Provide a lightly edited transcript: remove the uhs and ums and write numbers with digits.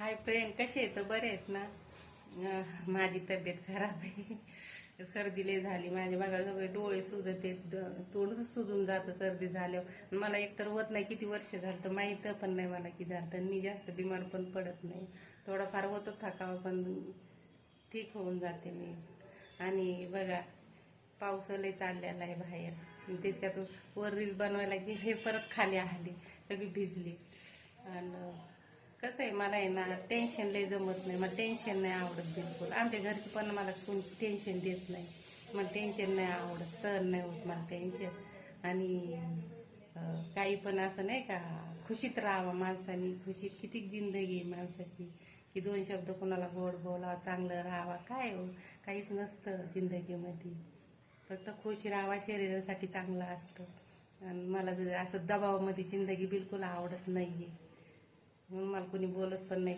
Hi friend, कसे आहेत? बरे आहेत ना? माझी तब्येत खराब आहे. सर्दी लय झाली माझ्या. बघा सगळे डोळे सुजत आहेत, तोंडच सुजून जातं सर्दी झाल्यावर. मला एकतर होत नाही, किती वर्ष झालं तर माहीत पण नाही मला किती झालं. मी जास्त बिमार पण पडत नाही. थोडाफार होतो थकावा पण ठीक होऊन जाते मी. आणि बघा पाऊस लय चाललेला आहे बाहेर. त्याच्यात वर रील बनवायला हे परत खाली आली, सगळी भिजली. आणि कसं आहे, मला आहे ना टेन्शन लय जमत नाही. मला टेन्शन नाही आवडत बिलकुल. आमच्या घरची पण मला कोण टेन्शन देत नाही. मला टेन्शन नाही आवडत, सहन नाही होत मला टेन्शन. आणि काही पण असं नाही का, खुशीत राहावं माणसाने. खुशीत किती जिंदगी आहे माणसाची, की दोन शब्द कोणाला गोड बोलावं, चांगलं राहावा. काय हो, काहीच नसतं जिंदगीमध्ये. फक्त खुश राहावा, शरीरासाठी चांगलं असतं. आणि मला असं दबावामध्ये जिंदगी बिलकुल आवडत नाही आहे. म्हणून मला कोणी बोलत पण नाही.